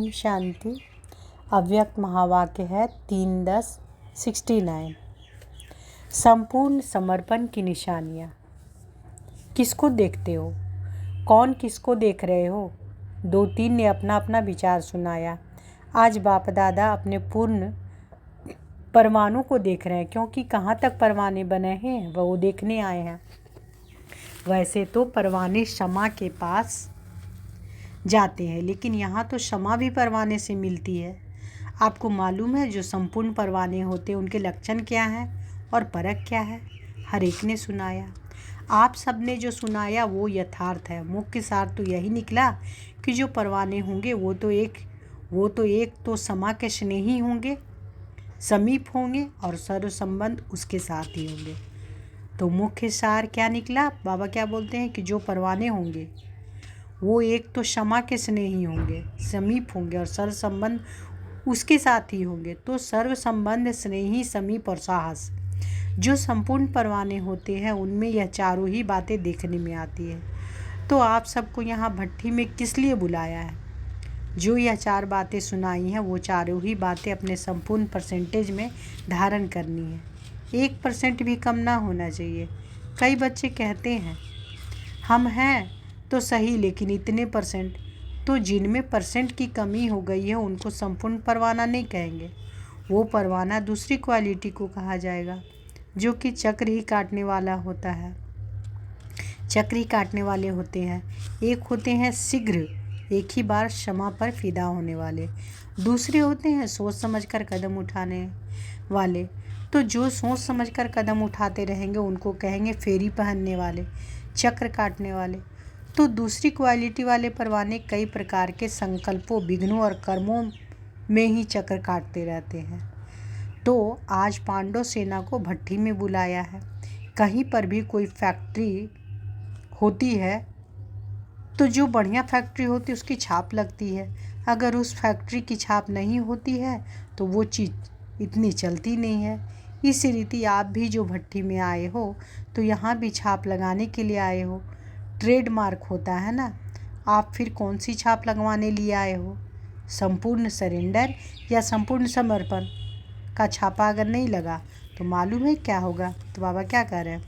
ओम शांति। अव्यक्त महावाक्य है 3-10-69। संपूर्ण समर्पण की निशानियाँ। किसको देखते हो? कौन किसको देख रहे हो? 2-3 ने अपना अपना विचार सुनाया। आज बाप दादा अपने पूर्ण परमाणु को देख रहे हैं, क्योंकि कहाँ तक परवाने बने हैं वो देखने आए हैं। वैसे तो परवाने शमा के पास जाते हैं, लेकिन यहाँ तो क्षमा भी परवाने से मिलती है। आपको मालूम है जो संपूर्ण परवाने होते हैं उनके लक्षण क्या हैं और परख क्या है? हर एक ने सुनाया। आप सब ने जो सुनाया वो यथार्थ है। मुख्य सार तो यही निकला कि जो परवाने होंगे वो तो एक तो समा के स्नेही होंगे, समीप होंगे और सर्व संबंध उसके साथ ही होंगे। तो मुख्य सार क्या निकला? बाबा क्या बोलते हैं कि जो परवाने होंगे वो एक तो क्षमा के स्नेही होंगे, समीप होंगे और सर्व संबंध उसके साथ ही होंगे। तो सर्व संबंध, स्नेही, समीप और साहस जो संपूर्ण परवाने होते हैं उनमें यह चारों ही बातें देखने में आती है। तो आप सबको यहाँ भट्टी में किस लिए बुलाया है? जो यह 4 बातें सुनाई हैं वो चारों ही बातें अपने संपूर्ण परसेंटेज में धारण करनी है। 1% भी कम ना होना चाहिए। कई बच्चे कहते हैं हम हैं तो सही, लेकिन इतने %। तो जिनमें % की कमी हो गई है उनको संपूर्ण परवाना नहीं कहेंगे। वो परवाना दूसरी क्वालिटी को कहा जाएगा, जो कि चक्र ही काटने वाला होता है। चक्र ही काटने वाले होते हैं। एक होते हैं शीघ्र, एक ही बार क्षमा पर फिदा होने वाले। दूसरे होते हैं सोच समझकर कदम उठाने वाले। तो जो सोच समझकर कदम उठाते रहेंगे उनको कहेंगे फेरी पहनने वाले, चक्र काटने वाले। तो दूसरी क्वालिटी वाले परवाने कई प्रकार के संकल्पों, विघ्नों और कर्मों में ही चक्र काटते रहते हैं। तो आज पांडव सेना को भट्टी में बुलाया है। कहीं पर भी कोई फैक्ट्री होती है तो जो बढ़िया फैक्ट्री होती है उसकी छाप लगती है। अगर उस फैक्ट्री की छाप नहीं होती है तो वो चीज़ इतनी चलती नहीं है। इस रीति आप भी जो भट्टी में आए हो तो यहाँ भी छाप लगाने के लिए आए हो। ट्रेडमार्क होता है ना। आप फिर कौन सी छाप लगवाने लिए आए हो? संपूर्ण सरेंडर या संपूर्ण समर्पण का छापा अगर नहीं लगा तो मालूम है क्या होगा? तो बाबा क्या कह रहे हैं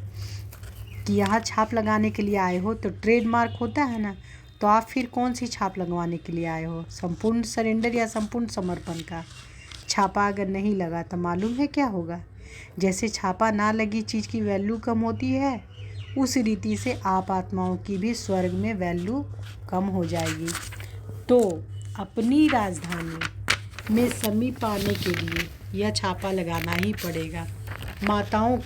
कि यहाँ छाप लगाने के लिए आए हो तो ट्रेडमार्क होता है ना। तो आप फिर कौन सी छाप लगवाने के लिए आए हो? संपूर्ण सरेंडर या संपूर्ण समर्पण का छापा अगर नहीं लगा तो मालूम है क्या होगा? जैसे छापा ना लगी चीज़ की वैल्यू कम होती है, उस रीति से आप आत्माओं की भी स्वर्ग में वैल्यू कम हो जाएगी। तो अपनी राजधानी में समीप पाने के लिए यह छापा लगाना ही पड़ेगा। माताओं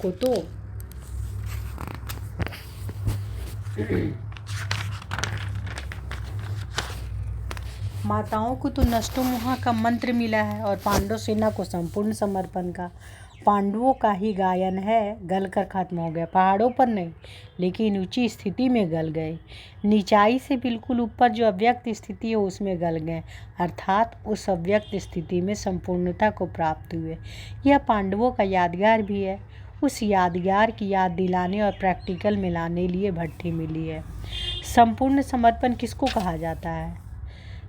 को तो नष्टो मोहा का मंत्र मिला है और पांडव सेना को संपूर्ण समर्पण का। पांडवों का ही गायन है, गल कर खत्म हो गया। पहाड़ों पर नहीं, लेकिन ऊंची स्थिति में गल गए। नीचाई से बिल्कुल ऊपर जो अव्यक्त स्थिति है उसमें गल गए, अर्थात उस अव्यक्त स्थिति में संपूर्णता को प्राप्त हुए। यह पांडवों का यादगार भी है। उस यादगार की याद दिलाने और प्रैक्टिकल में लाने लिए भट्टी मिली है। संपूर्ण समर्पण किसको कहा जाता है?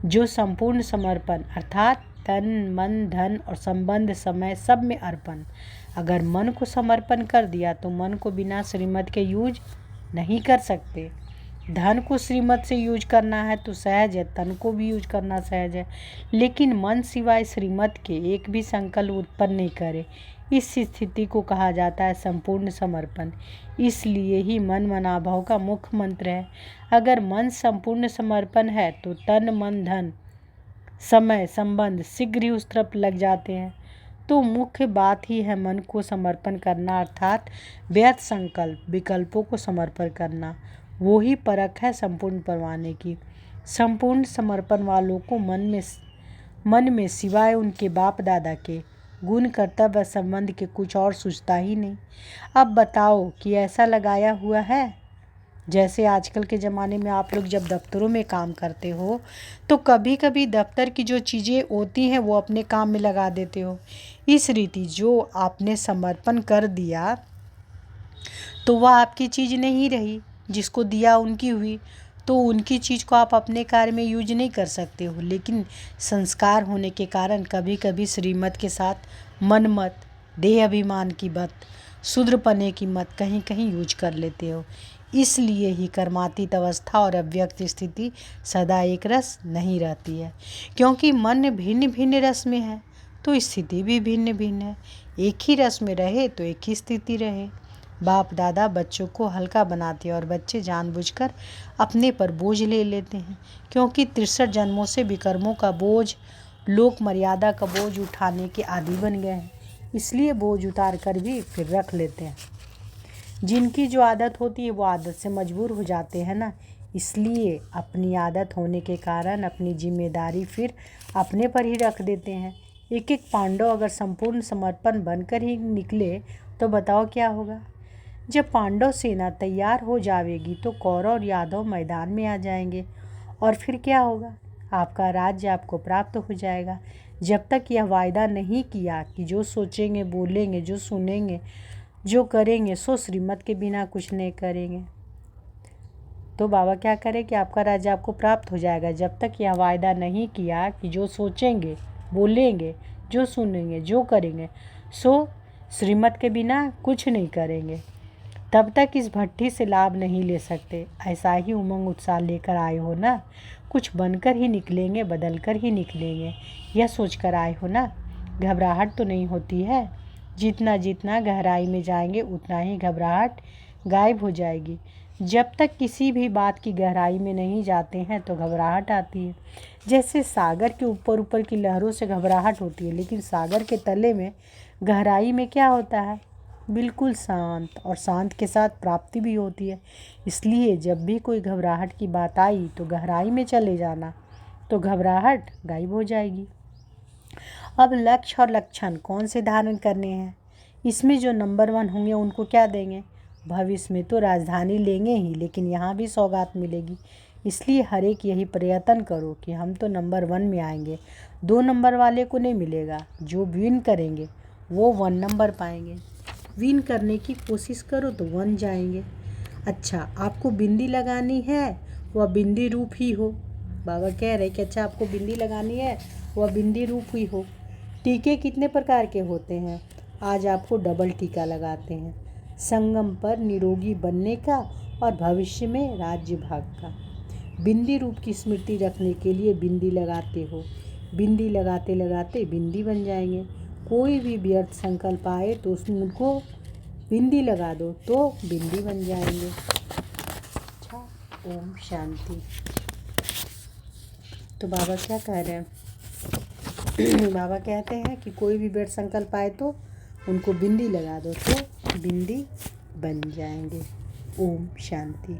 जो संपूर्ण समर्पण अर्थात तन, मन, धन और संबंध, समय सब में अर्पण। अगर मन को समर्पण कर दिया तो मन को बिना श्रीमत के यूज नहीं कर सकते। धन को श्रीमत से यूज करना है तो सहज है, तन को भी यूज करना सहज है, लेकिन मन सिवाय श्रीमत के एक भी संकल्प उत्पन्न नहीं करे। इस स्थिति को कहा जाता है संपूर्ण समर्पण। इसलिए ही मन मनाभाव का मुख्य मंत्र है। अगर मन संपूर्ण समर्पण है तो तन, मन, धन, समय, संबंध शीघ्र ही उस तरफ लग जाते हैं। तो मुख्य बात ही है मन को समर्पण करना, अर्थात व्यर्थ संकल्प, विकल्पों को समर्पण करना। वो ही परख है संपूर्ण परवाने की। संपूर्ण समर्पण वालों को मन में सिवाय उनके बाप दादा के गुण, कर्तव्य, संबंध के कुछ और सूझता ही नहीं। अब बताओ कि ऐसा लगाया हुआ है? जैसे आजकल के ज़माने में आप लोग जब दफ्तरों में काम करते हो तो कभी कभी दफ्तर की जो चीज़ें होती हैं वो अपने काम में लगा देते हो। इस रीति जो आपने समर्पण कर दिया तो वह आपकी चीज़ नहीं रही, जिसको दिया उनकी हुई। तो उनकी चीज़ को आप अपने कार्य में यूज नहीं कर सकते हो। लेकिन संस्कार होने के कारण कभी कभी श्रीमत के साथ मन मत, देह अभिमान की मत, शूद्रपने की मत कहीं कहीं यूज कर लेते हो। इसलिए ही कर्मातीत अवस्था और अव्यक्त स्थिति सदा एक रस नहीं रहती है, क्योंकि मन भिन्न भिन्न रस में है तो स्थिति भी भिन्न भिन्न है। एक ही रस में रहे तो एक ही स्थिति रहे। बाप दादा बच्चों को हल्का बनाते हैं और बच्चे जानबूझकर अपने पर बोझ ले लेते हैं, क्योंकि 63 जन्मों से विकर्मों का बोझ, लोक मर्यादा का बोझ उठाने के आदी बन गए हैं। इसलिए बोझ उतार कर भी फिर रख लेते हैं। जिनकी जो आदत होती है वो आदत से मजबूर हो जाते हैं ना, इसलिए अपनी आदत होने के कारण अपनी जिम्मेदारी फिर अपने पर ही रख देते हैं। एक एक पांडव अगर संपूर्ण समर्पण बनकर ही निकले तो बताओ क्या होगा। जब पांडव सेना तैयार हो जाएगी तो कौरव और यादव मैदान में आ जाएंगे और फिर क्या होगा, आपका राज्य आपको प्राप्त हो जाएगा। जब तक यह वायदा नहीं किया कि जो सोचेंगे, बोलेंगे, जो सुनेंगे, जो करेंगे सो श्रीमत के बिना कुछ नहीं करेंगे, तो बाबा क्या करे कि आपका राज्य आपको प्राप्त हो जाएगा। जब तक यह वायदा नहीं किया कि जो सोचेंगे, बोलेंगे, जो सुनेंगे, जो करेंगे सो श्रीमत के बिना कुछ नहीं करेंगे, तब तक इस भट्टी से लाभ नहीं ले सकते। ऐसा ही उमंग उत्साह लेकर आए हो ना, कुछ बनकर ही निकलेंगे, बदल कर ही निकलेंगे, यह सोचकर आए हो ना। घबराहट तो नहीं होती है। जितना जितना गहराई में जाएंगे उतना ही घबराहट गायब हो जाएगी। जब तक किसी भी बात की गहराई में नहीं जाते हैं तो घबराहट आती है। जैसे सागर के ऊपर ऊपर की लहरों से घबराहट होती है, लेकिन सागर के तले में गहराई में क्या होता है, बिल्कुल शांत, और शांत के साथ प्राप्ति भी होती है। इसलिए जब भी कोई घबराहट की बात आई तो गहराई में चले जाना, तो घबराहट गायब हो जाएगी। अब लक्ष्य और लक्षण कौन से धारण करने हैं, इसमें जो नंबर 1 होंगे उनको क्या देंगे। भविष्य में तो राजधानी लेंगे ही, लेकिन यहाँ भी सौगात मिलेगी। इसलिए हर एक यही प्रयत्न करो कि हम तो नंबर 1 में आएंगे, 2 नंबर वाले को नहीं मिलेगा। जो विन करेंगे वो 1 नंबर पाएंगे। विन करने की कोशिश करो तो 1 जाएंगे। अच्छा, आपको बिंदी लगानी है, वह बिंदी रूप ही हो। बाबा कह रहे कि अच्छा आपको बिंदी लगानी है, वह बिंदी रूप ही हो। टीके कितने प्रकार के होते हैं, आज आपको डबल टीका लगाते हैं। संगम पर निरोगी बनने का और भविष्य में राज्य भाग का। बिंदी रूप की स्मृति रखने के लिए बिंदी लगाते हो। बिंदी लगाते लगाते बिंदी बन जाएंगे। कोई भी व्यर्थ संकल्प आए तो उनको बिंदी लगा दो तो बिंदी बन जाएंगे। अच्छा, ओम शांति। तो बाबा क्या कह रहे हैं बाबा कहते हैं कि कोई भी व्यर्थ संकल्प आए तो उनको बिंदी लगा दो तो बिंदी बन जाएंगे। ओम शांति।